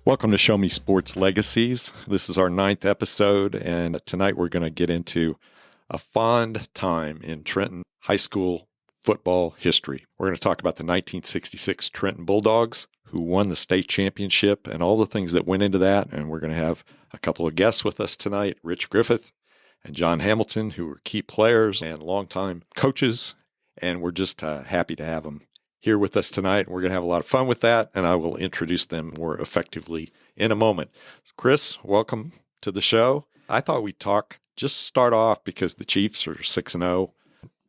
Welcome to Show Me Sports Legacies. This is our 9th episode, and tonight we're going to get into a fond time in Trenton high school football history. We're going to talk about the 1966 Trenton Bulldogs, who won the state championship, and all the things that went into that. And we're going to have a couple of guests with us tonight, Rich Griffith and John Hamilton, who were key players and longtime coaches, and we're just happy to have them here with us tonight. We're going to have a lot of fun with that, and I will introduce them more effectively in a moment. Chris, welcome to the show. I thought we'd start off because the Chiefs are 6-0.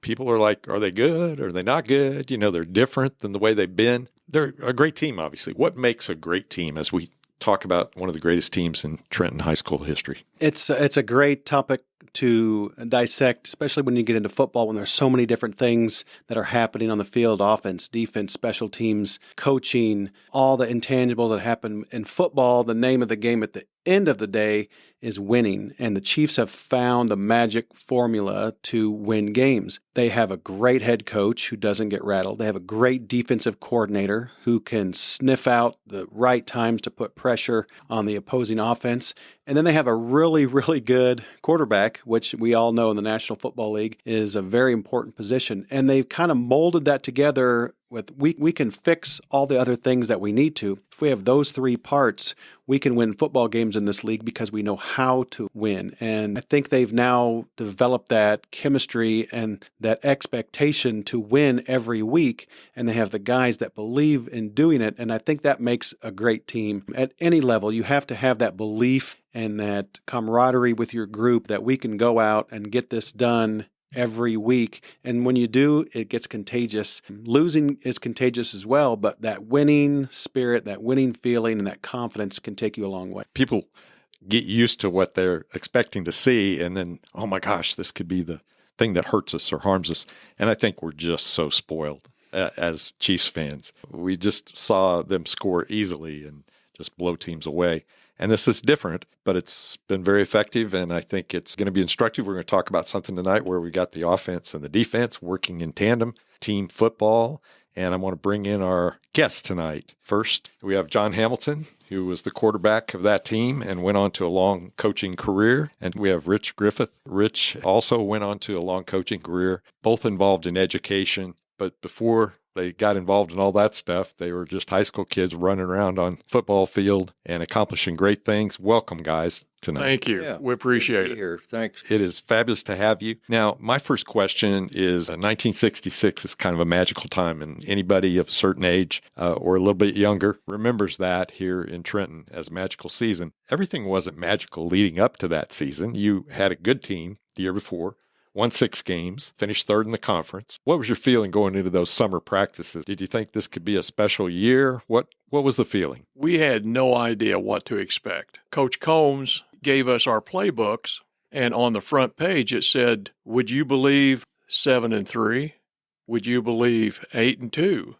People are like, are they good? Are they not good? You know, they're different than the way they've been. They're a great team, obviously. What makes a great team as we talk about one of the greatest teams in Trenton high school history? It's a great topic to dissect, especially when you get into football, when there's so many different things that are happening on the field: offense, defense, special teams, coaching, all the intangibles that happen in football. The name of the game at the end of the day is winning, and the Chiefs have found the magic formula to win games. They have a great head coach who doesn't get rattled. They have a great defensive coordinator who can sniff out the right times to put pressure on the opposing offense. And then they have a really, really good quarterback, which we all know in the National Football League is a very important position. And they've kind of molded that together with we can fix all the other things that we need to. If we have those three parts, we can win football games in this league because we know how to win. And I think they've now developed that chemistry and that expectation to win every week. And they have the guys that believe in doing it. And I think that makes a great team. At any level, you have to have that belief and that camaraderie with your group that we can go out and get this done every week. And when you do, it gets contagious. Losing is contagious as well, but that winning spirit, that winning feeling, and that confidence can take you a long way. People get used to what they're expecting to see, and then, oh my gosh, this could be the thing that hurts us or harms us. And I think we're just so spoiled as Chiefs fans. We just saw them score easily and just blow teams away. And this is different, but it's been very effective, and I think it's going to be instructive. We're going to talk about something tonight where we got the offense and the defense working in tandem, team football, and I want to bring in our guests tonight. First, we have John Hamilton, who was the quarterback of that team and went on to a long coaching career. And we have Rich Griffith. Rich also went on to a long coaching career, both involved in education, but before they got involved in all that stuff, they were just high school kids running around on football field and accomplishing great things. Welcome, guys, tonight. Thank you. Yeah, we appreciate it. Here. Thanks. It is fabulous to have you. Now, my first question is 1966 is kind of a magical time, and anybody of a certain age or a little bit younger remembers that here in Trenton as a magical season. Everything wasn't magical leading up to that season. You had a good team the year before, won 6 games, finished 3rd in the conference. What was your feeling going into those summer practices? Did you think this could be a special year? What was the feeling? We had no idea what to expect. Coach Combs gave us our playbooks, and on the front page it said, would you believe 7-3? Would you believe 8-2?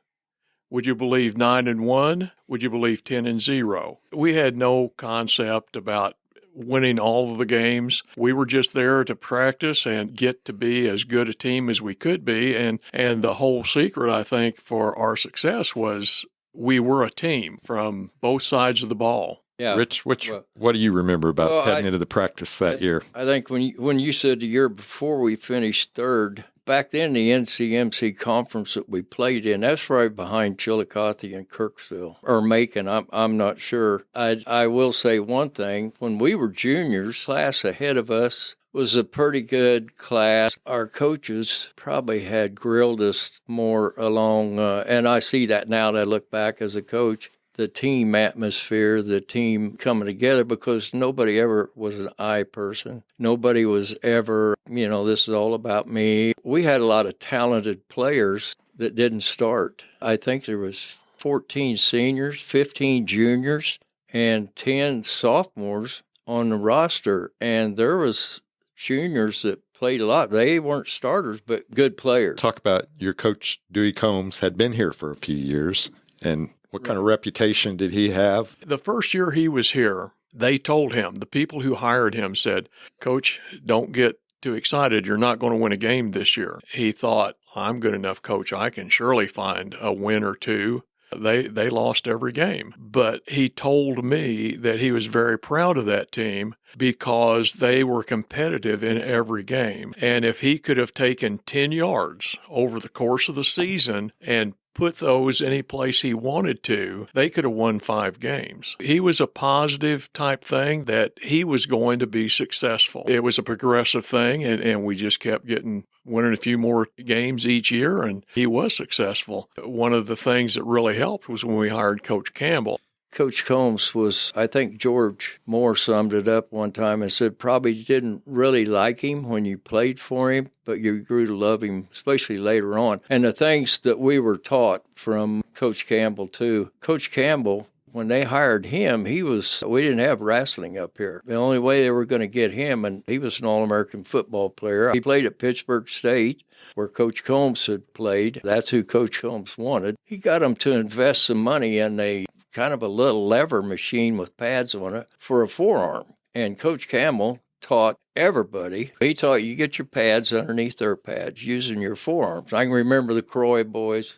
Would you believe 9-1? Would you believe 10-0? We had no concept about winning all of the games. We were just there to practice and get to be as good a team as we could be. And the whole secret, I think, for our success was we were a team from both sides of the ball. Yeah. Rich, what do you remember about heading into the practice that year? I think when you said the year before we finished 3rd, back then the NCMC conference that we played in, that's right behind Chillicothe and Kirksville, or Macon, I'm not sure. I will say one thing. When we were juniors, class ahead of us was a pretty good class. Our coaches probably had grilled us more along, and I see that now that I look back as a coach, the team atmosphere, the team coming together, because nobody ever was an I person. Nobody was ever, this is all about me. We had a lot of talented players that didn't start. I think there was 14 seniors, 15 juniors, and 10 sophomores on the roster. And there was juniors that played a lot. They weren't starters, but good players. Talk about your coach, Dewey Combs, had been here for a few years, and what kind of reputation did he have? The first year he was here, they told him, the people who hired him said, Coach, don't get too excited. You're not going to win a game this year. He thought, I'm good enough, Coach. I can surely find a win or two. They lost every game. But he told me that he was very proud of that team because they were competitive in every game. And if he could have taken 10 yards over the course of the season and put those any place he wanted to, they could have won 5 games. He was a positive type thing that he was going to be successful. It was a progressive thing, and we just kept winning a few more games each year, and he was successful. One of the things that really helped was when we hired Coach Campbell. Coach Combs was, I think George Moore summed it up one time and said, probably didn't really like him when you played for him, but you grew to love him, especially later on. And the things that we were taught from Coach Campbell, too. Coach Campbell, when they hired him, we didn't have wrestling up here. The only way they were going to get him, and he was an All-American football player. He played at Pittsburgh State, where Coach Combs had played. That's who Coach Combs wanted. He got him to invest some money in kind of a little lever machine with pads on it for a forearm. And Coach Campbell taught everybody. He taught you get your pads underneath their pads using your forearms. I can remember the Croy boys,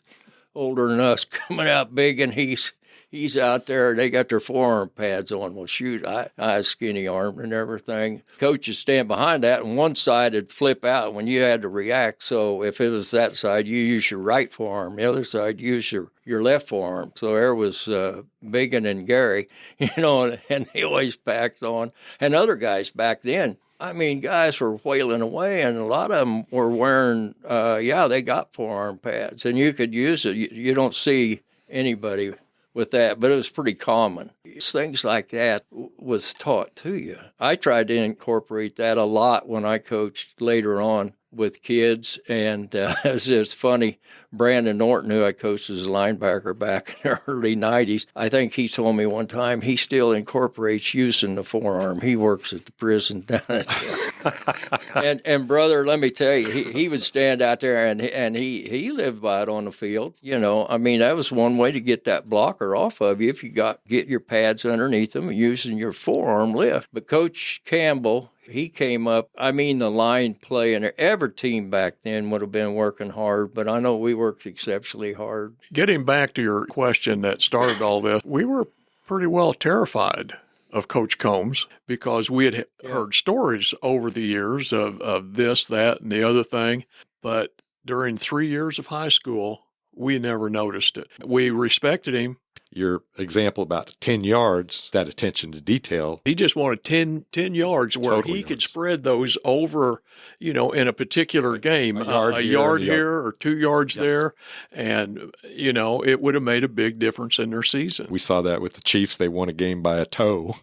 older than us, coming out big, and he's out there, they got their forearm pads on. Well, shoot, I had skinny arm and everything. Coaches stand behind that, and one side would flip out when you had to react. So if it was that side, you use your right forearm. The other side, you use your left forearm. So there was Biggin and Gary, and they always packed on. And other guys back then, I mean, guys were whaling away, and a lot of them were wearing, they got forearm pads, and you could use it. You don't see anybody with that, but it was pretty common. Things like that was taught to you. I tried to incorporate that a lot when I coached later on with kids, and it's funny, Brandon Norton, who I coached as a linebacker back in the early 90s, I think he told me one time he still incorporates using the forearm. He works at the prison down at and brother, let me tell you, he would stand out there, and he lived by it on the field. I mean, that was one way to get that blocker off of you if you get your pads underneath them using your forearm lift. But Coach Campbell, he came up, the line play, and every team back then would have been working hard, but I know we worked exceptionally hard. Getting back to your question that started all this, we were pretty well terrified of Coach Combs because we had heard stories over the years of this, that, and the other thing, but during 3 years of high school, we never noticed it. We respected him. Your example about 10 yards, that attention to detail. He just wanted 10 yards where Total he yards. Could spread those over, in a particular game, a yard here or 2 yards there. And, it would have made a big difference in their season. We saw that with the Chiefs. They won a game by a toe,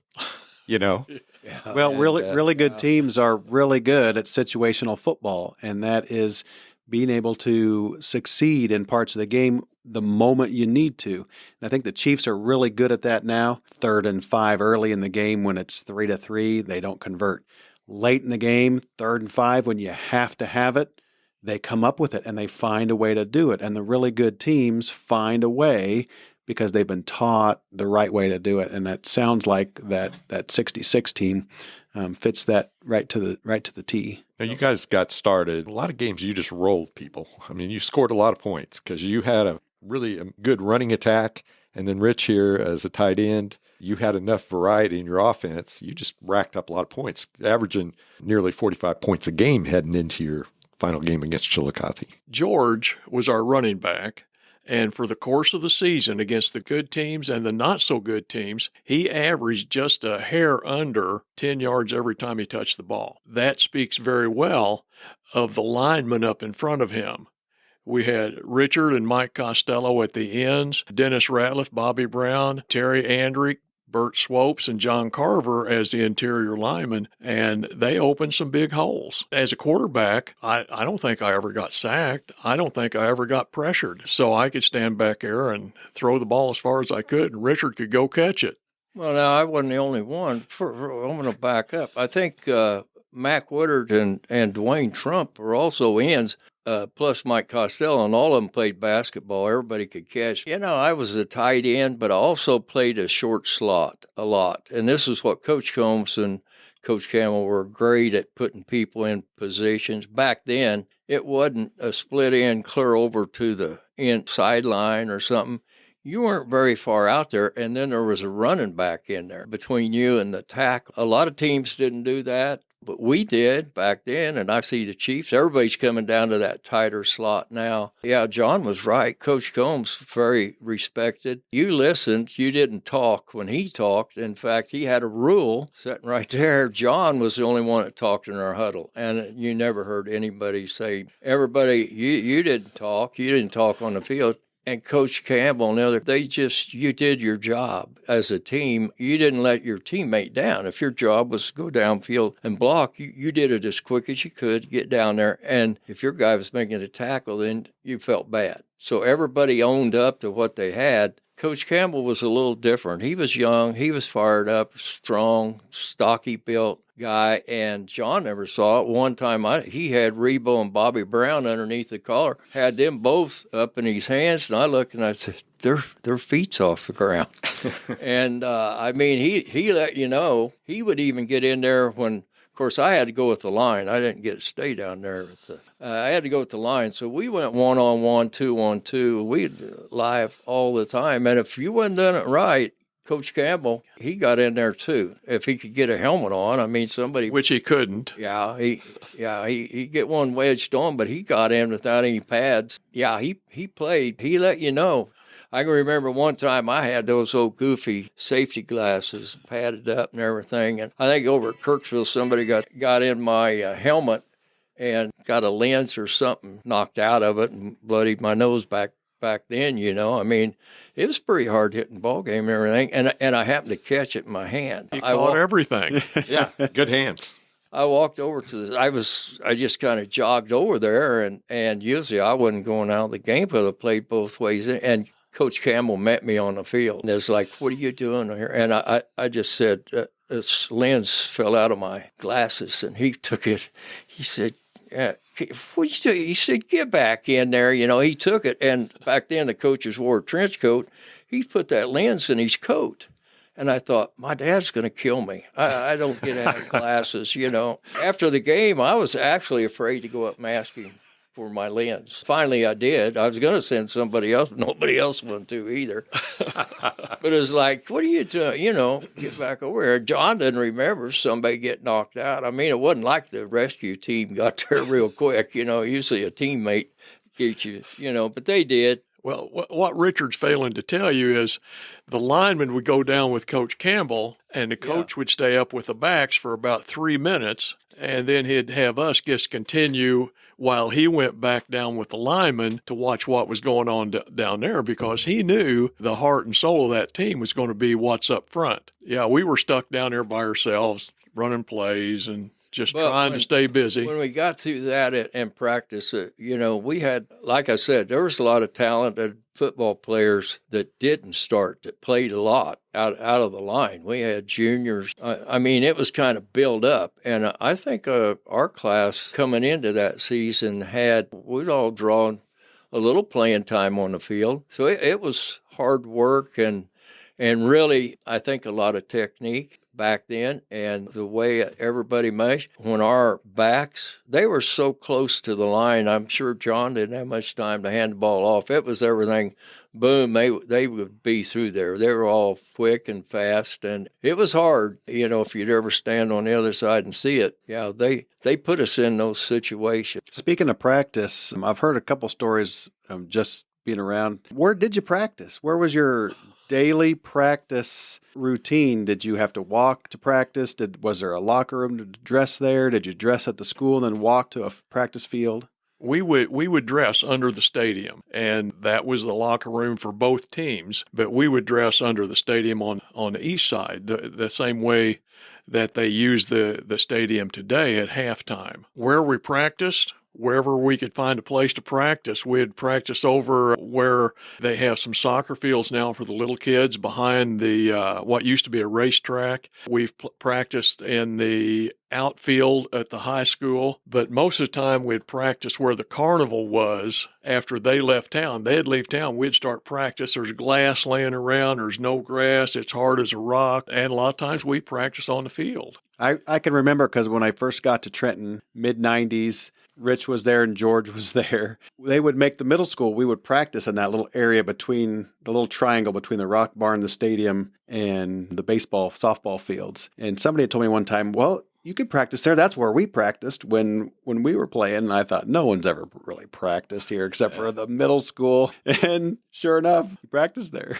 Well, really good teams are really good at situational football, and that is being able to succeed in parts of the game the moment you need to. And I think the Chiefs are really good at that now. 3rd and 5 early in the game when it's 3-3, they don't convert. Late in the game, 3rd and 5, when you have to have it, they come up with it and they find a way to do it. And the really good teams find a way because they've been taught the right way to do it. And that sounds like that 66 team fits that right to the T. Now, you guys got started. A lot of games you just rolled people. I mean, you scored a lot of points because you had a really good running attack. And then Rich here as a tight end, you had enough variety in your offense. You just racked up a lot of points, averaging nearly 45 points a game heading into your final game against Chillicothe. George was our running back. And for the course of the season against the good teams and the not-so-good teams, he averaged just a hair under 10 yards every time he touched the ball. That speaks very well of the linemen up in front of him. We had Richard and Mike Costello at the ends, Dennis Ratliff, Bobby Brown, Terry Andrick, Bert Swopes, and John Carver as the interior linemen, and they opened some big holes. As a quarterback, I don't think I ever got sacked. I don't think I ever got pressured. So I could stand back there and throw the ball as far as I could, and Richard could go catch it. Well, now, I wasn't the only one. I'm going to back up. I think Mac Woodard and Dwayne Trump were also ends. Plus Mike Costello, and all of them played basketball. Everybody could catch. I was a tight end, but I also played a short slot a lot. And this is what Coach Combs and Coach Campbell were great at putting people in positions. Back then, it wasn't a split end clear over to the end sideline or something. you weren't very far out there, and then there was a running back in there between you and the tackle. A lot of teams didn't do that, but we did back then, and I see the Chiefs. Everybody's coming down to that tighter slot now. Yeah, John was right. Coach Combs, very respected. You listened. You didn't talk when he talked. In fact, he had a rule sitting right there. John was the only one that talked in our huddle, and you never heard anybody say, everybody, you didn't talk. You didn't talk on the field. And Coach Campbell and you did your job as a team. You didn't let your teammate down. If your job was to go downfield and block, you did it as quick as you could to get down there. And if your guy was making a tackle, then you felt bad. So everybody owned up to what they had. Coach Campbell was a little different. He was young. He was fired up, strong, stocky built guy, and John never saw it. One time he had Rebo and Bobby Brown underneath the collar, had them both up in his hands, and I looked and I said, their feet's off the ground. And, he let you know. He would even get in there when, of course, I had to go with the line. I didn't get to stay down there. I had to go with the line. So we went 1-on-1, 2-on-2. We'd live all the time. And if you wasn't doing it right, Coach Campbell, he got in there too. If he could get a helmet on, somebody. Which he couldn't. Yeah, he get one wedged on, but he got in without any pads. Yeah, he played. He let you know. I can remember one time I had those old goofy safety glasses padded up and everything. And I think over at Kirksville, somebody got in my helmet and got a lens or something knocked out of it and bloodied my nose back then, it was pretty hard hitting ball game and everything. And I happened to catch it in my hand. You caught everything. Yeah, good hands. I walked over to I just kind of jogged over there, and usually I wasn't going out of the game, but I played both ways. And Coach Campbell met me on the field, and it's like, "What are you doing here?" And I just said, "This lens fell out of my glasses," and he took it. He said, "Yeah, what are you doing?" He said, "Get back in there." He took it, and back then the coaches wore a trench coat. He put that lens in his coat. And I thought, my dad's going to kill me. I don't get out of glasses, After the game, I was actually afraid to go up and ask him for my lens. Finally, I did. I was going to send somebody else. Nobody else wanted to either. But it was like, what are you doing? Get back over here. John didn't remember somebody get knocked out. It wasn't like the rescue team got there real quick. Usually a teammate gets you, but they did. Well, what Richard's failing to tell you is the lineman would go down with Coach Campbell, and the coach would stay up with the backs for about 3 minutes, and then he'd have us just continue while he went back down with the lineman to watch what was going on down there, because he knew the heart and soul of that team was going to be what's up front. Yeah, we were stuck down there by ourselves, running plays and just trying to stay busy. When we got through that and practice, we had, like I said, there was a lot of talented football players that didn't start, that played a lot out of the line. We had juniors. It was kind of built up. And I think our class coming into that season we'd all drawn a little playing time on the field. So it was hard work and really, I think, a lot of technique back then, and the way everybody meshed. When our backs, they were so close to the line, I'm sure John didn't have much time to hand the ball off. It was everything, boom, they would be through there. They were all quick and fast, and it was hard, if you'd ever stand on the other side and see it. Yeah, they put us in those situations. Speaking of practice, I've heard a couple stories of just being around. Where did you practice? Where was your daily practice routine? Did you have to walk to practice? Was there a locker room to dress there? Did you dress at the school and then walk to a practice field? We would dress under the stadium, and that was the locker room for both teams. But we would dress under the stadium on the east side, the same way that they use the stadium today at halftime. Where we practiced, wherever we could find a place to practice, we'd practice over where they have some soccer fields now for the little kids behind the what used to be a racetrack. We've practiced in the outfield at the high school, but most of the time we'd practice where the carnival was. After they left town, they'd leave town, we'd start practice. There's glass laying around, there's no grass, it's hard as a rock, and a lot of times we practice on the field. I can remember because when I first got to Trenton, mid-'90s, Rich was there and George was there. They would make the middle school. We would practice in that little area between the little triangle between the rock barn, the stadium, and the baseball, softball fields. And somebody had told me one time, well, you could practice there. That's where we practiced when we were playing. And I thought, no one's ever really practiced here except for the middle school. And sure enough, we practiced there.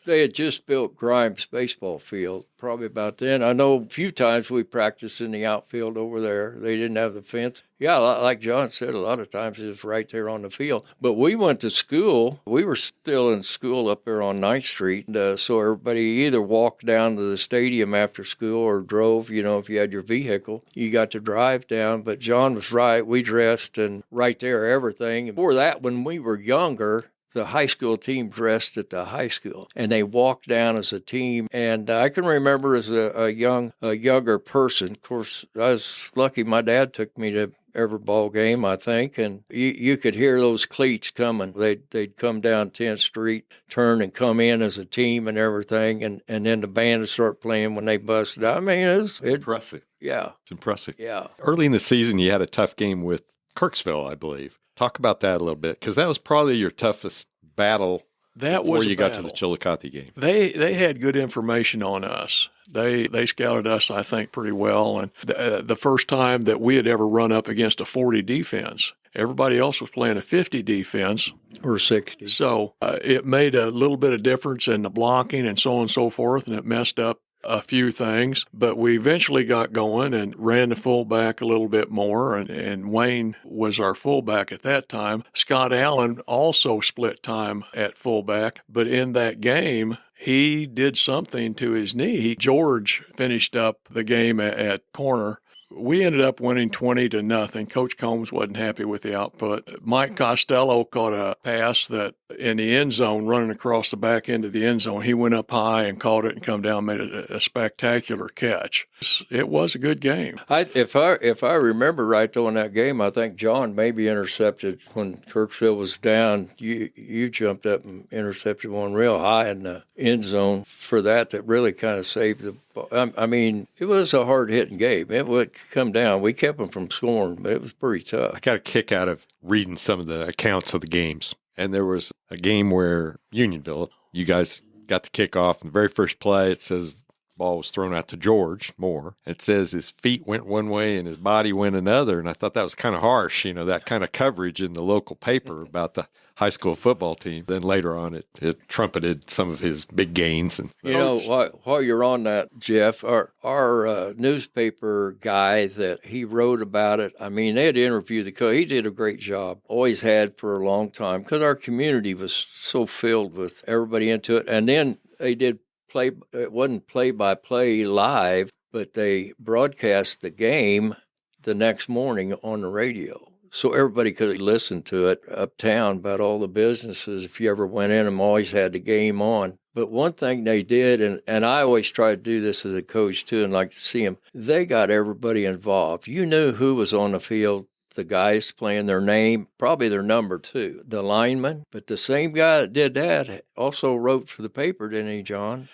They had just built Grimes baseball field probably about then. I know a few times we practiced in the outfield over there. They didn't have the fence. Yeah, like John said, a lot of times it was right there on the field. But we went to school. We were still in school up there on 9th Street. So everybody either walked down to the stadium after school or drove, if you had your vehicle, you got to drive down. But John was right. We dressed and right there, everything. Before that, when we were younger, the high school team dressed at the high school, and they walked down as a team. And I can remember as a younger person, of course, I was lucky my dad took me to every ball game, I think, and you could hear those cleats coming. They'd come down 10th Street, turn and come in as a team and everything, and then the band would start playing when they busted out. I mean, it's impressive. Yeah. It's impressitive. Yeah. Early in the season, you had a tough game with Kirksville, I believe. Talk about that a little bit, because that was probably your toughest battle before you got to the Chillicothe game. They had good information on us. They scouted us, I think, pretty well. And the first time that we had ever run up against a 40 defense, everybody else was playing a 50 defense. Or 60. So it made a little bit of difference in the blocking and so on and so forth, and it messed up a few things, but we eventually got going and ran the fullback a little bit more, and Wayne was our fullback at that time. Scott Allen also split time at fullback, but in that game, he did something to his knee. George finished up the game at corner. We ended up winning 20-0. Coach Combs wasn't happy with the output. Mike Costello caught a pass that in the end zone, running across the back end of the end zone. He went up high and caught it and come down, made a spectacular catch. It was a good game. If I remember right, though, in that game, I think John maybe intercepted when Kirksville was down. You jumped up and intercepted one real high in the end zone for that really kind of saved the ball. I mean, it was a hard-hitting game. It would come down. We kept them from scoring, but it was pretty tough. I got a kick out of reading some of the accounts of the games. And there was a game where Unionville, you guys got the kickoff. In the very first play, it says the ball was thrown out to George Moore. It says his feet went one way and his body went another. And I thought that was kind of harsh, that kind of coverage in the local paper about the high school football team. Then later on, it trumpeted some of his big gains. And while you're on that, Jeff, our newspaper guy that he wrote about it, I mean, they had interviewed the coach. He did a great job, always had for a long time, because our community was so filled with everybody into it. And then they did it wasn't play-by-play live, but they broadcast the game the next morning on the radio. So everybody could listen to it uptown about all the businesses. If you ever went in, them always had the game on. But one thing they did, and I always try to do this as a coach too and like to see them, they got everybody involved. You knew who was on the field, the guys playing their name, probably their number too, the lineman. But the same guy that did that also wrote for the paper, didn't he, John?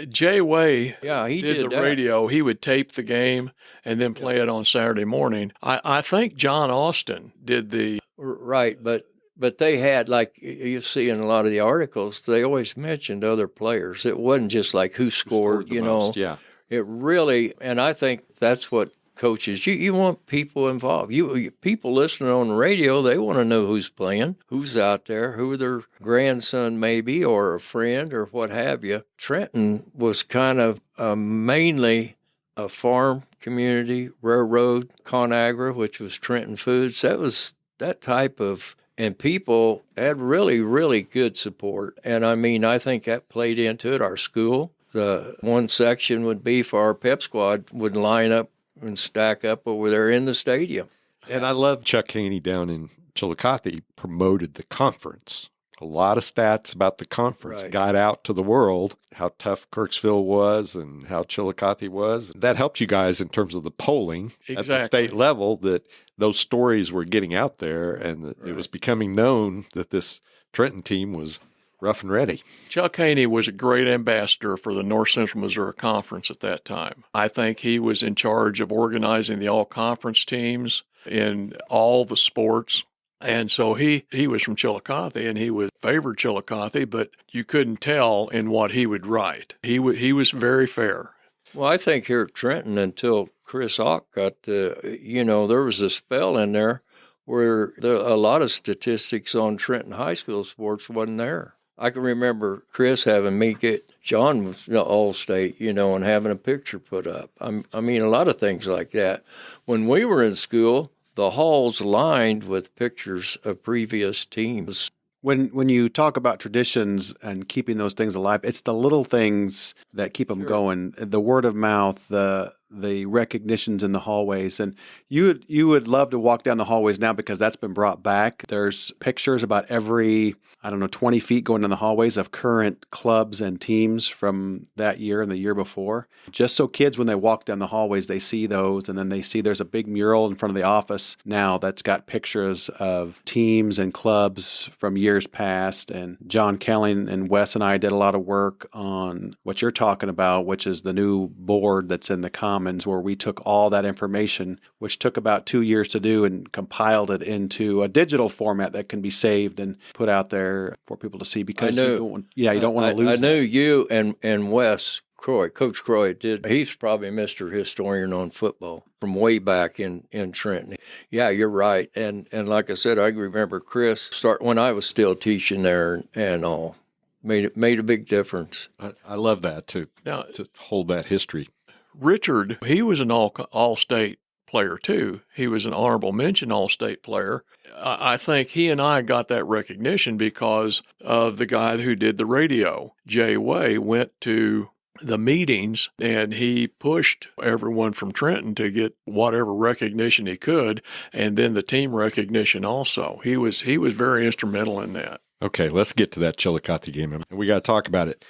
Jay Way he did the radio. He would tape the game and then play it on Saturday morning. I think John Austin did the... Right, but they had, like you see in a lot of the articles, they always mentioned other players. It wasn't just like who scored the most, yeah. It really, and I think that's what coaches, you want people involved. You people listening on the radio, they want to know who's playing, who's out there, who their grandson maybe, or a friend, or what have you. Trenton was kind of mainly a farm community, railroad, ConAgra, which was Trenton Foods. That was that type of, and people had really, really good support. And I mean, I think that played into it. Our school, the one section would be for our pep squad would line up and stack up over there in the stadium. And I love Chuck Haney down in Chillicothe promoted the conference. A lot of stats about the conference got out to the world, how tough Kirksville was and how Chillicothe was. That helped you guys in terms of the polling at the state level, that those stories were getting out there and that it was becoming known that this Trenton team was rough and ready. Chuck Haney was a great ambassador for the North Central Missouri Conference at that time. I think he was in charge of organizing the all-conference teams in all the sports. And so he was from Chillicothe, and he favored Chillicothe, but you couldn't tell in what he would write. He was very fair. Well, I think here at Trenton, until Chris Ock got there was a spell in there where a lot of statistics on Trenton high school sports wasn't there. I can remember Chris having me get John was All-State, and having a picture put up. I mean, a lot of things like that. When we were in school, the halls lined with pictures of previous teams. When you talk about traditions and keeping those things alive, it's the little things that keep them going. The word of mouth, the recognitions in the hallways. And you would love to walk down the hallways now because that's been brought back. There's pictures about every, 20 feet going down the hallways of current clubs and teams from that year and the year before. Just so kids, when they walk down the hallways, they see those, and then they see there's a big mural in front of the office now that's got pictures of teams and clubs from years past. And John Kelly and Wes and I did a lot of work on what you're talking about, which is the new board that's in the Commons, where we took all that information, which took about 2 years to do, and compiled it into a digital format that can be saved and put out there for people to see, because you don't want to lose. I knew you and Wes Croy, Coach Croy did. He's probably Mr. Historian on football from way back in Trenton. Yeah, you're right. And like I said, I remember Chris start when I was still teaching there and all. Made a big difference. I love that to hold that history. Richard, he was an all-state player too. He was an honorable mention all-state player. I think he and I got that recognition because of the guy who did the radio. Jay Way went to the meetings, and he pushed everyone from Trenton to get whatever recognition he could, and then the team recognition also. He was very instrumental in that. Okay, let's get to that Chillicothe game, and we got to talk about it.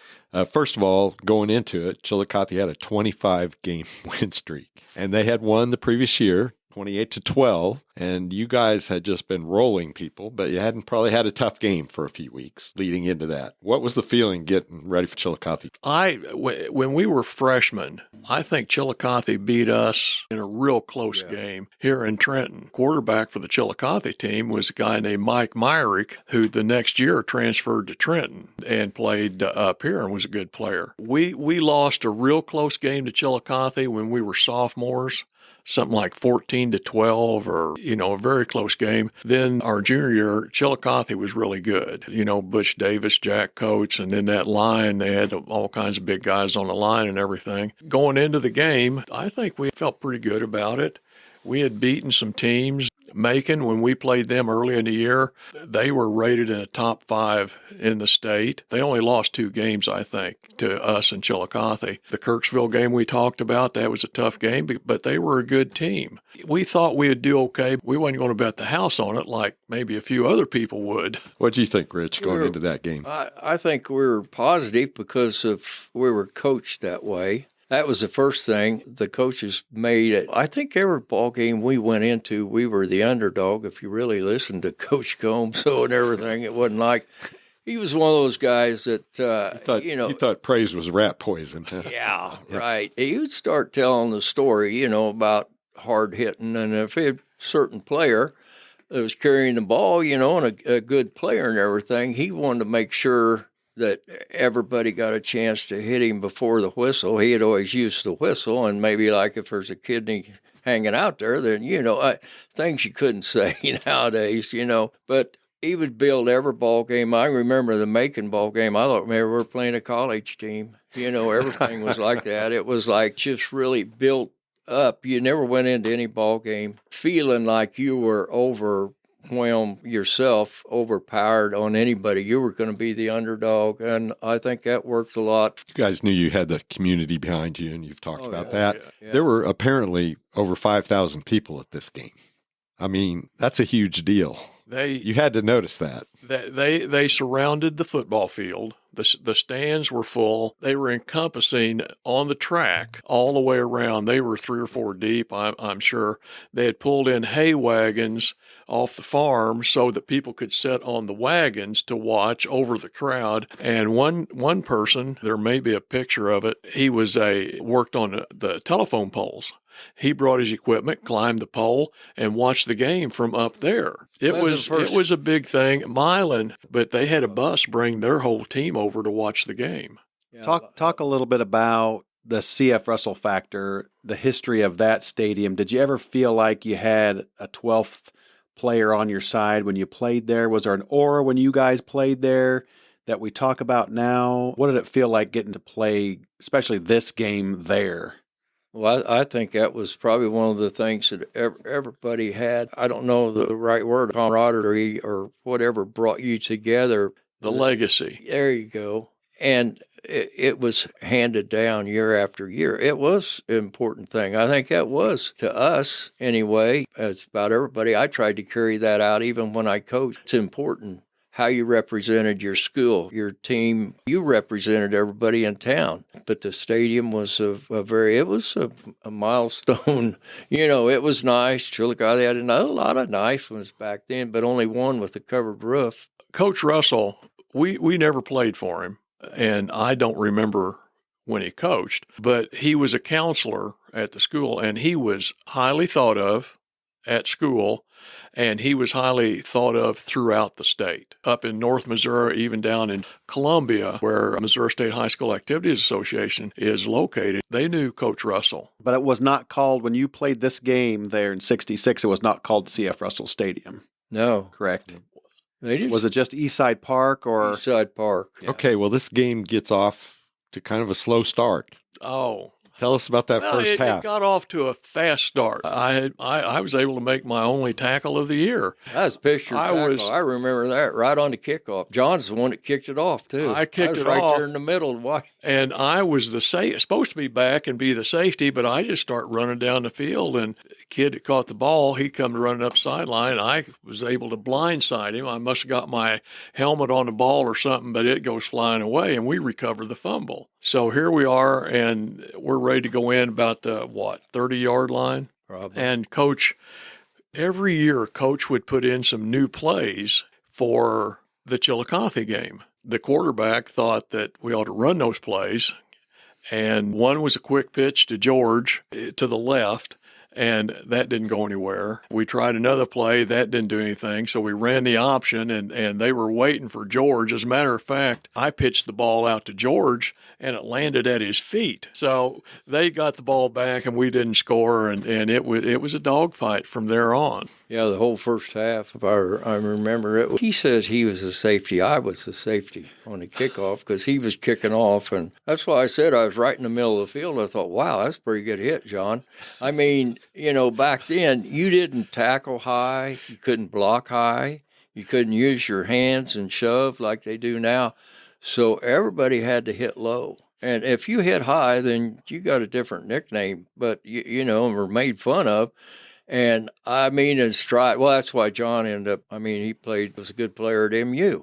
First of all, going into it, Chillicothe had a 25-game win streak, and they had won the previous year, 28-12, and you guys had just been rolling people, but you hadn't probably had a tough game for a few weeks leading into that. What was the feeling getting ready for Chillicothe? When we were freshmen, I think Chillicothe beat us in a real close game here in Trenton. Quarterback for the Chillicothe team was a guy named Mike Myrick, who the next year transferred to Trenton and played up here and was a good player. We lost a real close game to Chillicothe when we were sophomores, something like 14-12, or, a very close game. Then our junior year, Chillicothe was really good. Butch Davis, Jack Coates, and then that line, they had all kinds of big guys on the line and everything. Going into the game, I think we felt pretty good about it. We had beaten some teams. Macon, when we played them early in the year, they were rated in the top 5 in the state. They only lost 2 games, I think, to us and Chillicothe. The Kirksville game we talked about, that was a tough game, but they were a good team. We thought we would do okay. We wasn't going to bet the house on it like maybe a few other people would. What do you think, Rich, going into that game? I think we were positive because we were coached that way. That was the first thing. The coaches made it. I think every ball game we went into, we were the underdog. If you really listened to Coach Combs and everything, it wasn't like he was one of those guys that you thought praise was rat poison. Huh? Yeah, right. He would start telling the story, about hard hitting, and if a certain player that was carrying the ball, and a good player and everything, he wanted to make sure that everybody got a chance to hit him before the whistle. He had always used the whistle, and maybe like if there's a kidney hanging out there, then, things you couldn't say nowadays, But he would build every ball game. I remember the Macon ball game. I thought maybe we were playing a college team. Everything was like that. It was like just really built up. You never went into any ball game feeling like you were overwhelmed yourself, overpowered on anybody. You were going to be the underdog, and I think that worked a lot. You guys knew you had the community behind you, and you've talked about that. Yeah. There were apparently over 5,000 people at this game. I mean, that's a huge deal. You had to notice that. They surrounded the football field. The stands were full. They were encompassing on the track all the way around. They were 3 or 4 deep, I'm sure. They had pulled in hay wagons off the farm so that people could sit on the wagons to watch over the crowd. And one person, there may be a picture of it, he worked on the telephone poles. He brought his equipment, climbed the pole, and watched the game from up there. It was a big thing, Milan, but they had a bus bring their whole team over to watch the game. Yeah. Talk a little bit about the C.F. Russell factor, the history of that stadium. Did you ever feel like you had a 12th player on your side when you played there? Was there an aura when you guys played there that we talk about now? What did it feel like getting to play, especially this game there? Well, I think that was probably one of the things that everybody had. I don't know the right word, camaraderie or whatever brought you together. The legacy. There you go. And it was handed down year after year. It was an important thing. I think that was, to us anyway, as about everybody. I tried to carry that out even when I coached. It's important how you represented your school, your team. You represented everybody in town. But the stadium was a milestone. It was nice. Chillicothe had a lot of nice ones back then, but only one with a covered roof. Coach Russell, we never played for him. And I don't remember when he coached, but he was a counselor at the school, and he was highly thought of at school, and he was highly thought of throughout the state. Up in North Missouri, even down in Columbia, where Missouri State High School Activities Association is located, they knew Coach Russell. But it was not called, when you played this game there in '66, it was not called C.F. Russell Stadium. No. Correct. Was it just Eastside Park or? Eastside Park. Yeah. Okay, well, this game gets off to kind of a slow start. Oh. Tell us about that first half. It got off to a fast start. I was able to make my only tackle of the year. That was picture tackle. I remember that right on the kickoff. John's the one that kicked it off, too. I kicked it right off. There in the middle. And I was supposed to be back and be the safety, but I just start running down the field, and the kid that caught the ball, he come running up sideline. I was able to blindside him. I must have got my helmet on the ball or something, but it goes flying away, and we recover the fumble. So here we are, and we're ready to go in about the, 30-yard line? Probably. And Coach, every year, Coach would put in some new plays for the Chillicothe game. The quarterback thought that we ought to run those plays, and one was a quick pitch to George to the left, and that didn't go anywhere. We tried another play. That didn't do anything, so we ran the option, and they were waiting for George. As a matter of fact, I pitched the ball out to George, and it landed at his feet. So they got the ball back, and we didn't score, and it was a dogfight from there on. Yeah, the whole first half, if I remember it. He says he was a safety. I was a safety on the kickoff because he was kicking off, and that's why I said I was right in the middle of the field. I thought, wow, that's a pretty good hit, John. I mean, back then, you didn't tackle high. You couldn't block high. You couldn't use your hands and shove like they do now. So everybody had to hit low. And if you hit high, then you got a different nickname, but, were made fun of. And I mean, in stride, well, that's why John ended up, he was a good player at MU.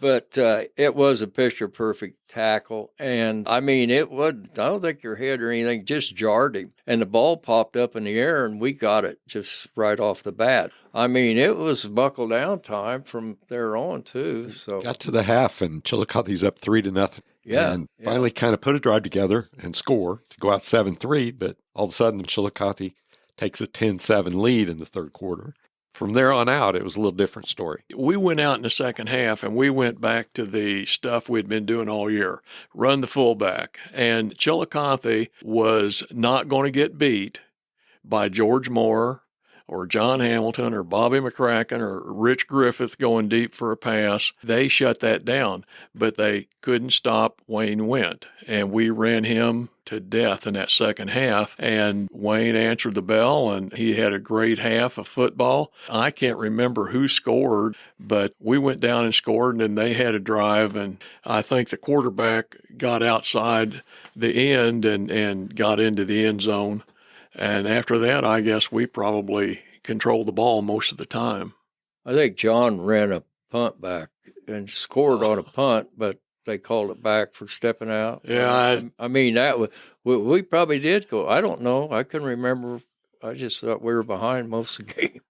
But it was a picture-perfect tackle. And, I don't think your head or anything just jarred him. And the ball popped up in the air, and we got it just right off the bat. It was buckle down time from there on, too. So got to the half, and Chillicothe's up 3-0. Yeah. And finally kind of put a drive together and score to go out 7-3. But all of a sudden, Chillicothe takes a 10-7 lead in the third quarter. From there on out, it was a little different story. We went out in the second half, and we went back to the stuff we'd been doing all year, run the fullback. And Chillicothe was not going to get beat by George Moore or John Hamilton or Bobby McCracken or Rich Griffith going deep for a pass. They shut that down, but they couldn't stop Wayne Went. And we ran him to death in that second half. And Wayne answered the bell, and he had a great half of football. I can't remember who scored, but we went down and scored, and then they had a drive. And I think the quarterback got outside the end and got into the end zone. And after that, I guess we probably controlled the ball most of the time. I think John ran a punt back and scored on a punt, but they called it back for stepping out. Yeah, I mean, that was, we probably did go. I don't know. I couldn't remember. I just thought we were behind most of the game.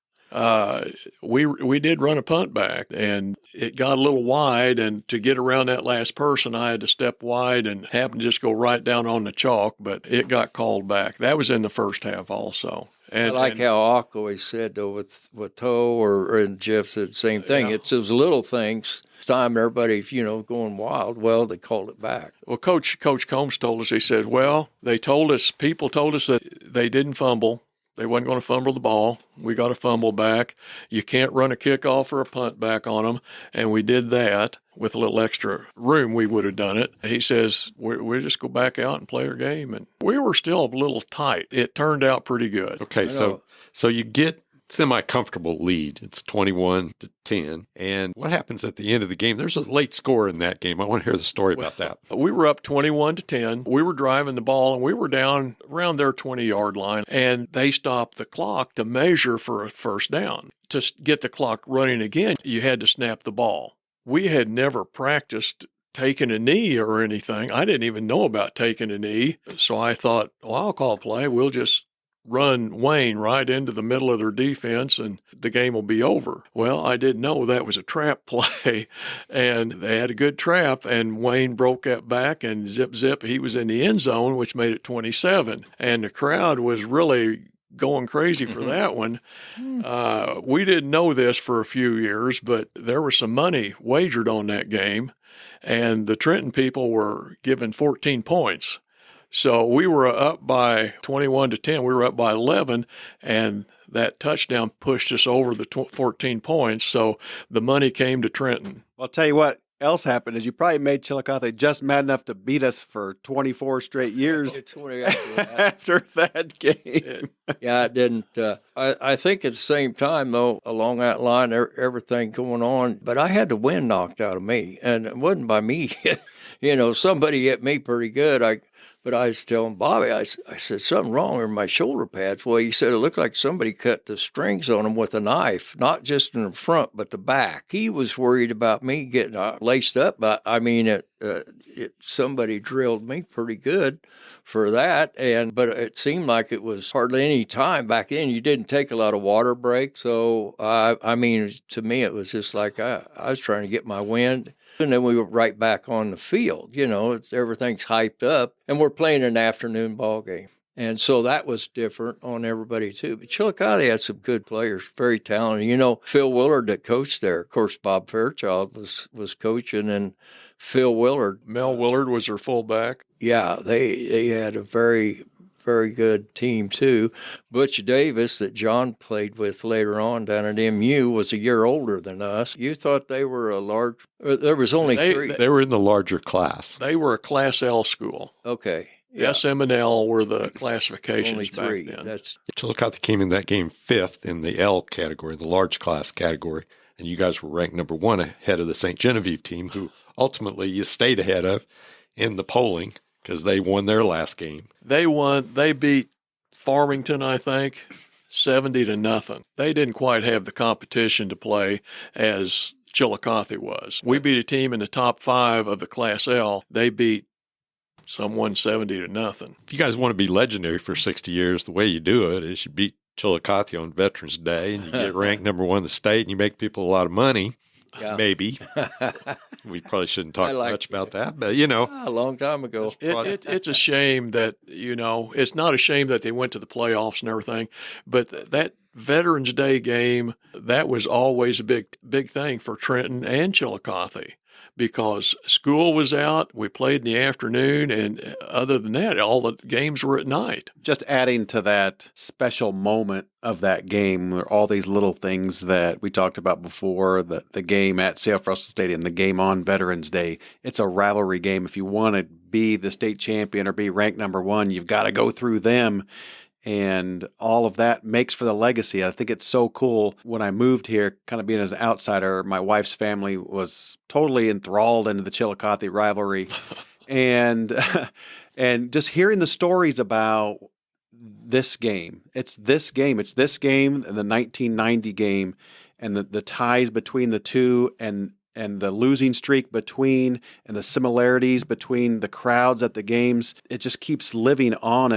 We did run a punt back, and it got a little wide, and to get around that last person, I had to step wide and happened to just go right down on the chalk, but it got called back. That was in the first half also. And, I like how Ock always said, though, with Toe and Jeff said the same thing. Yeah. It's those little things. Time everybody's, going wild. Well, they called it back. Well, Coach Combs told us, he said, people told us that they didn't fumble. They wasn't going to fumble the ball. We got a fumble back. You can't run a kickoff or a punt back on them. And we did that. With a little extra room, we would have done it. He says, we'll just go back out and play our game. And we were still a little tight. It turned out pretty good. Okay, so you get semi-comfortable lead. It's 21-10. And what happens at the end of the game? There's a late score in that game. I want to hear the story about that. We were up 21-10. We were driving the ball, and we were down around their 20-yard line, and they stopped the clock to measure for a first down. To get the clock running again, you had to snap the ball. We had never practiced taking a knee or anything. I didn't even know about taking a knee. So I thought, I'll call play. We'll just run Wayne right into the middle of their defense and the game will be over. Well, I didn't know that was a trap play, and they had a good trap, and Wayne broke that back, and zip, he was in the end zone, which made it 27. And the crowd was really going crazy for that one. We didn't know this for a few years, but there was some money wagered on that game, and the Trenton people were given 14 points. So we were up by 21-10. We were up by 11, and that touchdown pushed us over the 14 points. So the money came to Trenton. Well, I'll tell you what else happened is you probably made Chillicothe just mad enough to beat us for 24 straight years after that game. Yeah, it didn't. I think at the same time, though, along that line, everything going on, but I had the wind knocked out of me, and it wasn't by me. Somebody hit me pretty good. But I was telling Bobby, I said, something wrong with my shoulder pads. Well, he said it looked like somebody cut the strings on them with a knife, not just in the front, but the back. He was worried about me getting laced up. But I mean, somebody drilled me pretty good for that. But it seemed like it was hardly any time back then. You didn't take a lot of water breaks. So, to me, it was just like I was trying to get my wind. And then we were right back on the field. Everything's hyped up, and we're playing an afternoon ball game. And so that was different on everybody, too. But Chillicothe had some good players, very talented. Phil Willard that coached there. Of course, Bob Fairchild was coaching, and Phil Willard. Mel Willard was their fullback. Yeah, they had a very, very good team, too. Butch Davis, that John played with later on down at MU, was a year older than us. You thought they were there was only three. They were in the larger class. They were a Class L school. Okay. Yeah. SM and L were the classifications only three. Back then. Chillicothe came in that game 5th in the L category, the large class category, and you guys were ranked number 1 ahead of the St. Genevieve team, who ultimately you stayed ahead of in the polling because they won their last game. They won. They beat Farmington, I think, 70-0. They didn't quite have the competition to play as Chillicothe was. We beat a team in the top 5 of the Class L. They beat someone 70-0. If you guys want to be legendary for 60 years, the way you do it is you beat Chillicothe on Veterans Day, and you get ranked number 1 in the state, and you make people a lot of money. Yeah. Maybe. We probably shouldn't talk much about that, but a long time ago. It's a shame that, it's not a shame that they went to the playoffs and everything, but that Veterans Day game, that was always a big thing for Trenton and Chillicothe. Because school was out, we played in the afternoon, and other than that, all the games were at night. Just adding to that special moment of that game, there are all these little things that we talked about before, the game at C.F. Russell Stadium, the game on Veterans Day. It's a rivalry game. If you want to be the state champion or be ranked number 1, you've got to go through them. And all of that makes for the legacy. I think it's so cool. When I moved here, kind of being as an outsider, my wife's family was totally enthralled into the Chillicothe rivalry. and just hearing the stories about this game. It's this game and the 1990 game and the ties between the two. And and the losing streak between and the similarities between the crowds at the games, it just keeps living on,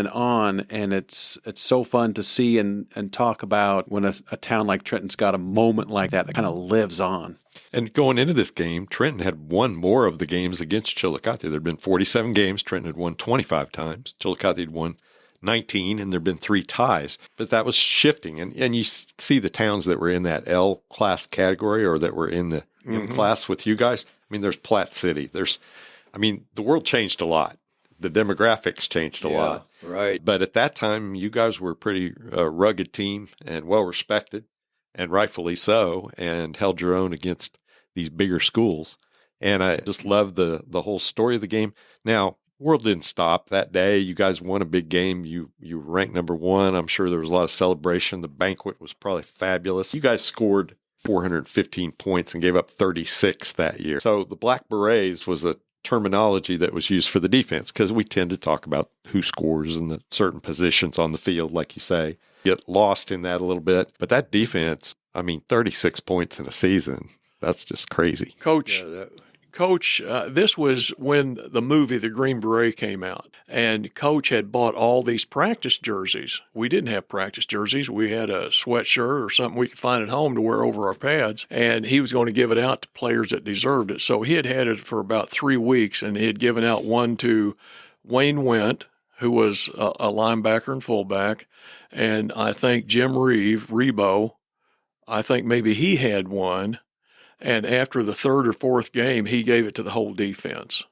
and it's so fun to see and talk about when a town like Trenton's got a moment like that kind of lives on. And going into this game, Trenton had won more of the games against Chillicothe. There had been 47 games. Trenton had won 25 times. Chillicothe had won 19, and there had been 3 ties. But that was shifting. And you see the towns that were in that L class category or that were in the M class with you guys. I mean, there's Platte City. The world changed a lot. The demographics changed a lot. Right. But at that time, you guys were a pretty rugged team and well-respected, and rightfully so, and held your own against these bigger schools. And I just love the whole story of the game. Now, world didn't stop that day. You guys won a big game. You ranked number 1. I'm sure there was a lot of celebration. The banquet was probably fabulous. You guys scored 415 points and gave up 36 that year. So the Black Berets was a terminology that was used for the defense, because we tend to talk about who scores in the certain positions on the field, like you say. Get lost in that a little bit. But that defense, 36 points in a season, that's just crazy. Coach, this was when the movie The Green Beret came out, and Coach had bought all these practice jerseys. We didn't have practice jerseys. We had a sweatshirt or something we could find at home to wear over our pads, and he was going to give it out to players that deserved it. So he had it for about 3 weeks, and he had given out one to Wayne Went, who was a linebacker and fullback, and I think Jim Rebo, I think maybe he had one. And after the 3rd or 4th game, he gave it to the whole defense.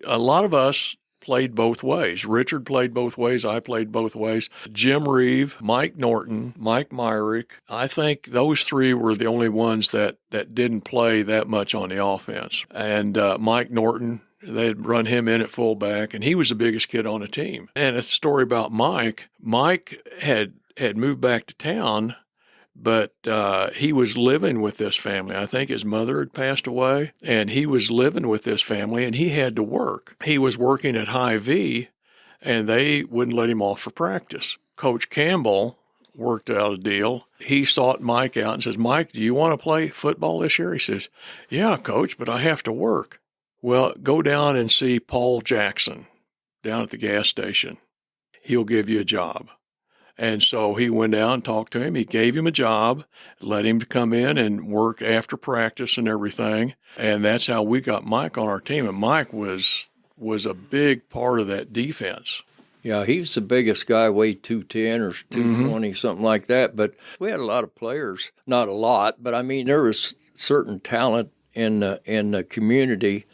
A lot of us played both ways. Richard played both ways. I played both ways. Jim Reeve, Mike Norton, Mike Myrick. I think those 3 were the only ones that didn't play that much on the offense. And Mike Norton, they'd run him in at fullback, and he was the biggest kid on the team. And a story about Mike. Mike had moved back to town, but he was living with this family. I think his mother had passed away, and he was living with this family, and he had to work. He was working at Hy-Vee, and they wouldn't let him off for practice. Coach Campbell worked out a deal. He sought Mike out and says, "Mike, do you want to play football this year?" He says, "Yeah, Coach, but I have to work." "Well, go down and see Paul Jackson down at the gas station. He'll give you a job." And so he went down and talked to him. He gave him a job, let him come in and work after practice and everything. And that's how we got Mike on our team. And Mike was a big part of that defense. Yeah, he's the biggest guy, weighed 210 or 220, something like that. But we had a lot of players, not a lot, but there was certain talent in the community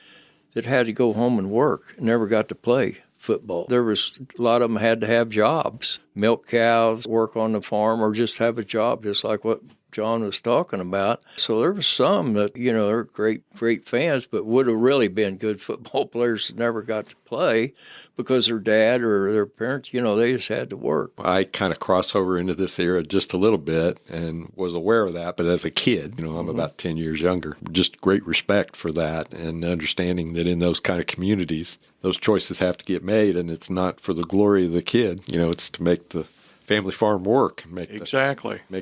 that had to go home and work, never got to play football. There was a lot of them had to have jobs, milk cows, work on the farm, or just have a job, just like what John was talking about. So there was some that, they're great fans, but would have really been good football players that never got to play because their dad or their parents, they just had to work. I kind of cross over into this era just a little bit and was aware of that. But as a kid, I'm about 10 years younger. Just great respect for that and understanding that in those kind of communities, those choices have to get made, and it's not for the glory of the kid. It's to make the family farm work. Make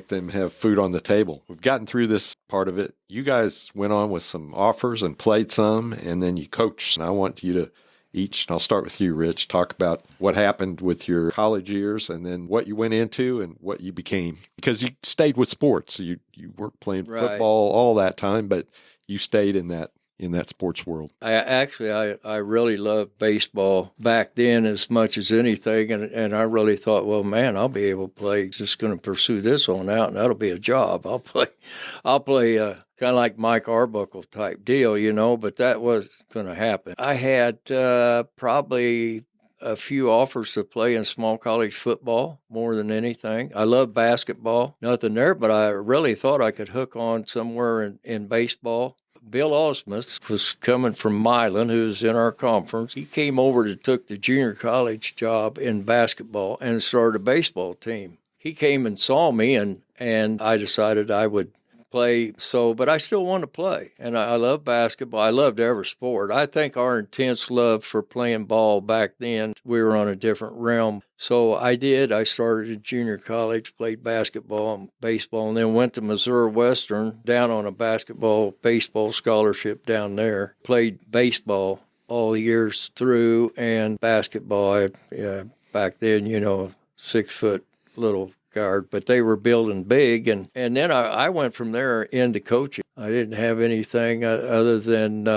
them have food on the table. We've gotten through this part of it. You guys went on with some offers and played some, and then you coached. And I want you to each, and I'll start with you, Rich, talk about what happened with your college years and then what you went into and what you became. Because you stayed with sports. You weren't playing football all that time, but you stayed in that sports world. I really loved baseball back then as much as anything, and I really thought, well, man, I'll be able to play. Just going to pursue this on out, and that'll be a job. I'll play kind of like Mike Arbuckle type deal, but that was going to happen. I had probably a few offers to play in small college football more than anything. I love basketball, nothing there, but I really thought I could hook on somewhere in baseball. Bill Osmus was coming from Milan, who was in our conference. He came over to took the junior college job in basketball and started a baseball team. He came and saw me, and I decided I would play. So, but I still want to play. And I love basketball. I loved every sport. I think our intense love for playing ball back then, we were on a different realm. So I did. I started at junior college, played basketball and baseball, and then went to Missouri Western down on a baseball scholarship down there. Played baseball all the years through and basketball. Back then, 6 foot little guard, but they were building big. And then I went from there into coaching. I didn't have anything other than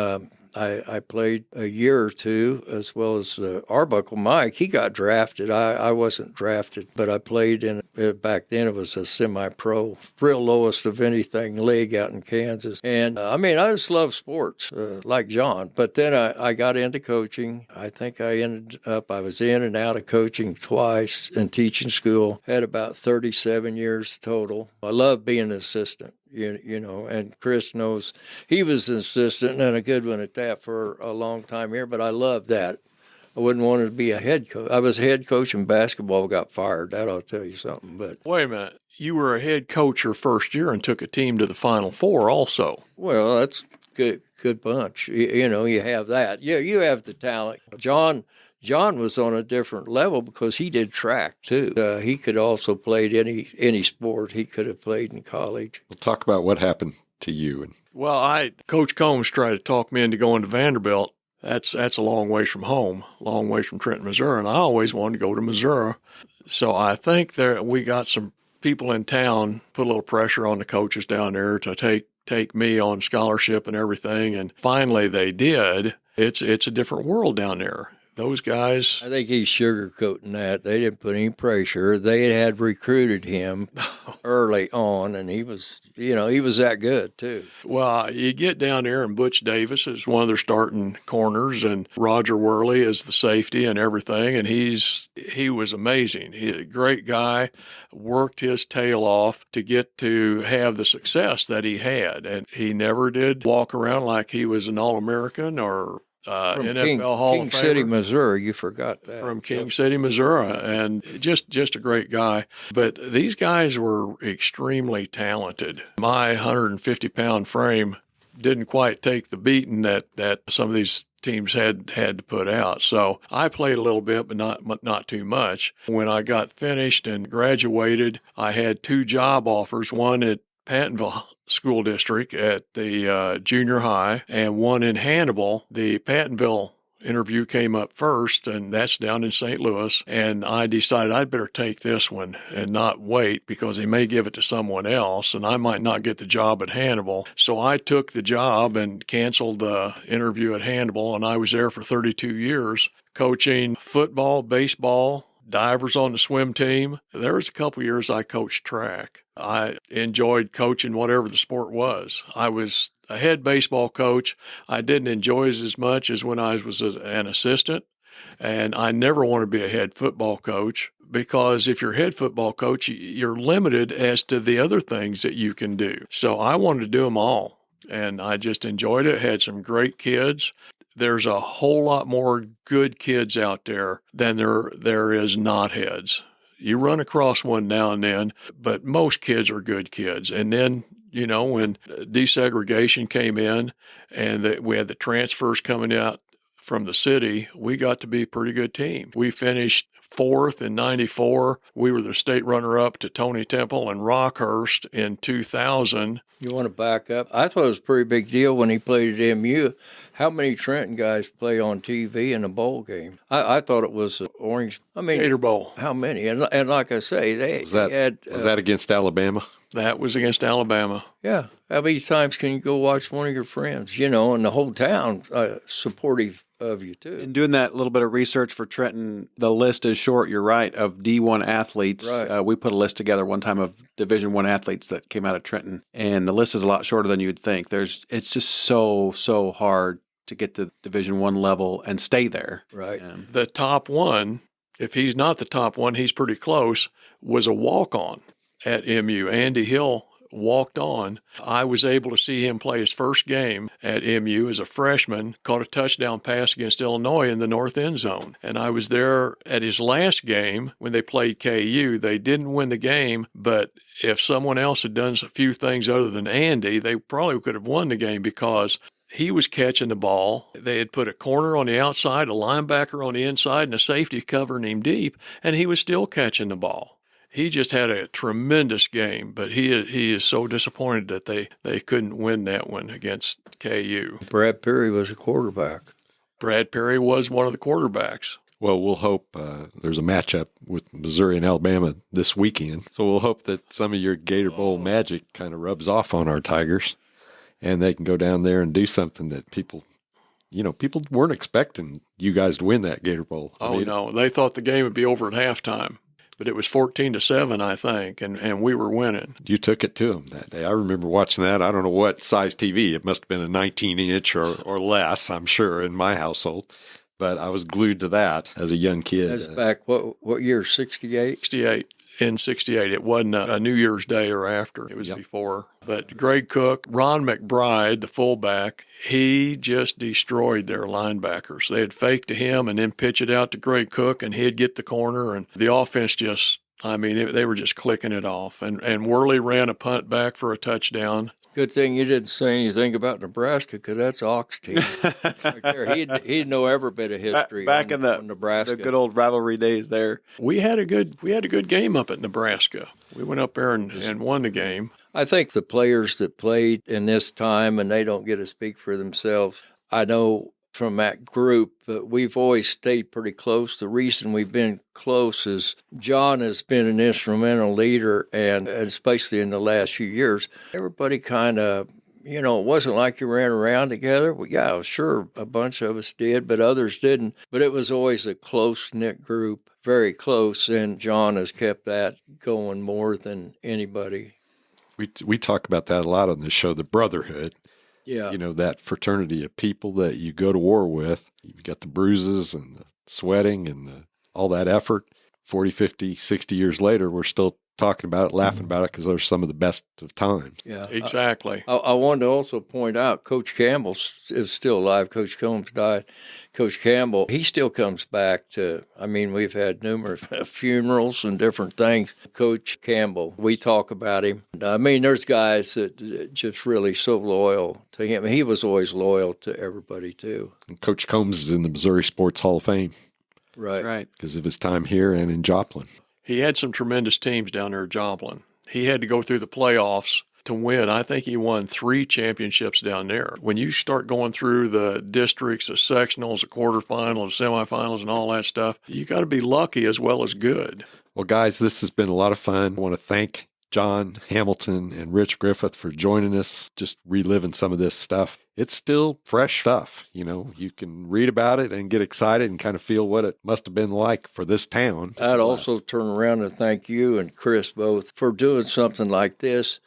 I played a year or two, as well as Arbuckle Mike. He got drafted. I wasn't drafted, but I played in, back then it was a semi-pro, real lowest of anything league out in Kansas. And I just love sports, like John. But then I got into coaching. I think I was in and out of coaching twice and teaching school. Had about 37 years total. I love being an assistant. And Chris knows he was an assistant and a good one at that for a long time here, but I love that. I wouldn't want to be a head coach. I was a head coach in basketball, got fired. That ought to tell you something. But wait a minute. You were a head coach your first year and took a team to the Final Four also. Well, that's good bunch. You have that. Yeah, you have the talent. John was on a different level because he did track, too. He could also play any sport he could have played in college. We'll talk about what happened to you. Well, Coach Combs tried to talk me into going to Vanderbilt. That's a long ways from home, long ways from Trenton, Missouri, and I always wanted to go to Missouri. So I think we got some people in town, put a little pressure on the coaches down there to take me on scholarship and everything, and finally they did. It's a different world down there. Those guys. I think he's sugarcoating that. They didn't put any pressure. They had recruited him early on, and he was that good too. Well, you get down there, and Butch Davis is one of their starting corners, and Roger Worley is the safety and everything, and he was amazing. He's a great guy, worked his tail off to get to have the success that he had, and he never did walk around like he was an All-American or from NFL Hall King of Famer. City, Missouri. You forgot that. From King City, Missouri, and just a great guy. But these guys were extremely talented. My 150-pound frame didn't quite take the beating that some of these teams had to put out. So I played a little bit, but not too much. When I got finished and graduated, I had 2 job offers, one at Pattonville School District at the junior high and one in Hannibal. The Pattonville interview came up first, and that's down in St. Louis, and I decided I'd better take this one and not wait because they may give it to someone else, and I might not get the job at Hannibal. So I took the job and canceled the interview at Hannibal, and I was there for 32 years coaching football, baseball, divers on the swim team. There was a couple years I coached track. I enjoyed coaching whatever the sport was. I was a head baseball coach. I didn't enjoy it as much as when I was an assistant, and I never want to be a head football coach because if you're a head football coach, you're limited as to the other things that you can do. So I wanted to do them all, and I just enjoyed it. Had some great kids. There's a whole lot more good kids out there than there is not heads. You run across one now and then, but most kids are good kids. And then, when desegregation came in and we had the transfers coming out from the city, we got to be a pretty good team. We finished 4th in 94. We were the state runner-up to Tony Temple and Rockhurst in 2000. You want to back up? I thought it was a pretty big deal when he played at MU. How many Trenton guys play on TV in a bowl game? I thought it was Orange. Gator Bowl. How many? And like I say, they had. Was that against Alabama? That was against Alabama. Yeah. How many times can you go watch one of your friends? And the whole town supportive of you too. In doing that little bit of research for Trenton, the list is short. You're right, of D1 athletes. Right. We put a list together one time of Division I athletes that came out of Trenton, and the list is a lot shorter than you'd think. It's just so hard to get to Division I level and stay there. Right. The top one, if he's not the top one, he's pretty close, was a walk-on at MU. Andy Hill walked on. I was able to see him play his first game at MU as a freshman, caught a touchdown pass against Illinois in the north end zone. And I was there at his last game when they played KU. They didn't win the game, but if someone else had done a few things other than Andy, they probably could have won the game because he was catching the ball. They had put a corner on the outside, a linebacker on the inside, and a safety covering him deep, and he was still catching the ball. He just had a tremendous game, but he is so disappointed that they couldn't win that one against KU. Brad Perry was a quarterback. Brad Perry was one of the quarterbacks. Well, we'll hope there's a matchup with Missouri and Alabama this weekend. So we'll hope that some of your Gator Bowl magic kind of rubs off on our Tigers, and they can go down there and do something that people weren't expecting you guys to win that Gator Bowl. No, they thought the game would be over at halftime, but it was 14-7, I think, and we were winning. You took it to them that day. I remember watching that. I don't know what size TV. It must have been a 19-inch or less, I'm sure, in my household. But I was glued to that as a young kid. That's back, what year, 68? 68. In 68. It wasn't a New Year's Day or after. It was before. But Greg Cook, Ron McBride, the fullback, he just destroyed their linebackers. They had faked to him and then pitch it out to Greg Cook, and he'd get the corner. And the offense they were just clicking it off. And Worley ran a punt back for a touchdown. Good thing you didn't say anything about Nebraska, because that's Ox team. Right there. He'd know every bit of history back in the Nebraska. The good old rivalry days there. We had a good game up at Nebraska. We went up there and won the game. I think the players that played in this time, and they don't get to speak for themselves, I know from that group, but we've always stayed pretty close. The reason we've been close is John has been an instrumental leader, and especially in the last few years, everybody kind of, it wasn't like you ran around together. Well, yeah, sure, a bunch of us did, but others didn't. But it was always a close-knit group, very close, and John has kept that going more than anybody. We talk about that a lot on this show, the brotherhood. Yeah. That fraternity of people that you go to war with. You've got the bruises and the sweating and all that effort. 40, 50, 60 years later, we're still talking about it, laughing about it, because they're some of the best of times. Yeah, exactly. I wanted to also point out Coach Campbell is still alive. Coach Combs died. Coach Campbell, he still comes back we've had numerous funerals and different things. Coach Campbell, we talk about him. There's guys that just really so loyal to him. He was always loyal to everybody, too. And Coach Combs is in the Missouri Sports Hall of Fame. Right. Because of his time here and in Joplin. He had some tremendous teams down there at Joplin. He had to go through the playoffs to win. I think he won 3 championships down there. When you start going through the districts, the sectionals, the quarterfinals, semifinals, and all that stuff, you got to be lucky as well as good. Well, guys, this has been a lot of fun. I want to thank John Hamilton and Rich Griffith for joining us, just reliving some of this stuff. It's still fresh stuff. You can read about it and get excited and kind of feel what it must have been like for this town. I'd also turn around and thank you and Chris both for doing something like this.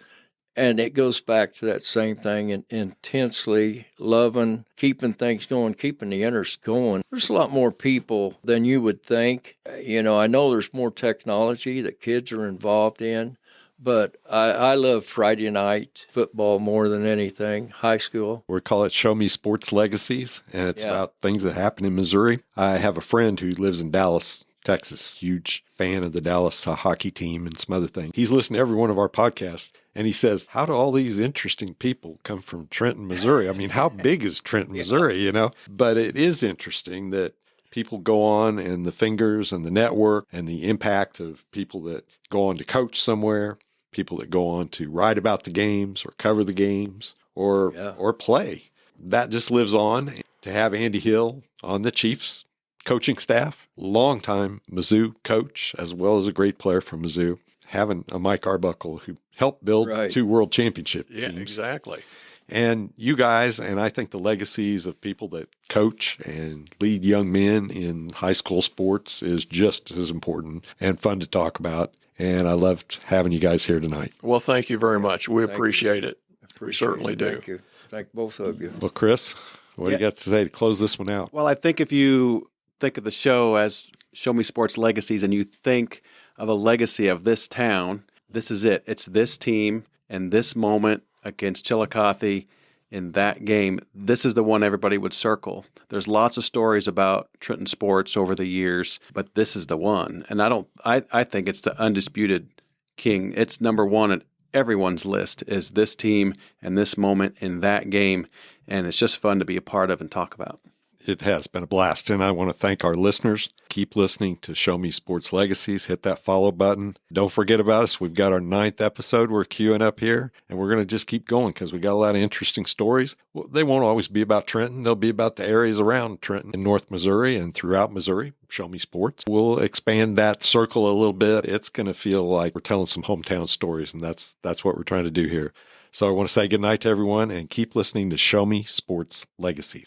And it goes back to that same thing, intensely loving, keeping things going, keeping the interest going. There's a lot more people than you would think. I know there's more technology that kids are involved in. But I love Friday night football more than anything, high school. We call it Show Me Sports Legacies, and it's about things that happen in Missouri. I have a friend who lives in Dallas, Texas, huge fan of the Dallas hockey team and some other things. He's listened to every one of our podcasts, and he says, how do all these interesting people come from Trenton, Missouri? How big is Trenton, Missouri, But it is interesting that people go on, and the fingers and the network and the impact of people that go on to coach somewhere, people that go on to write about the games or cover the games or play. That just lives on. To have Andy Hill on the Chiefs coaching staff, longtime Mizzou coach, as well as a great player from Mizzou, having a Mike Arbuckle who helped build 2 world championship teams. Yeah, exactly. And you guys, and I think the legacies of people that coach and lead young men in high school sports is just as important and fun to talk about. And I loved having you guys here tonight. Well, thank you very much. We appreciate it. We certainly do. Thank you. Thank both of you. Well, Chris, what do you got to say to close this one out? Well, I think if you think of the show as Show Me Sports Legacies and you think of a legacy of this town, this is it. It's this team. And this moment against Chillicothe in that game, this is the one everybody would circle. There's lots of stories about Trenton sports over the years, but this is the one. And I think it's the undisputed king. It's number one at everyone's list is this team and this moment in that game. And it's just fun to be a part of and talk about. It has been a blast, and I want to thank our listeners. Keep listening to Show Me Sports Legacies. Hit that follow button. Don't forget about us. We've got our 9th episode. We're queuing up here, and we're going to just keep going because we got a lot of interesting stories. Well, they won't always be about Trenton. They'll be about the areas around Trenton in North Missouri and throughout Missouri. Show Me Sports. We'll expand that circle a little bit. It's going to feel like we're telling some hometown stories, and that's what we're trying to do here. So I want to say good night to everyone, and keep listening to Show Me Sports Legacies.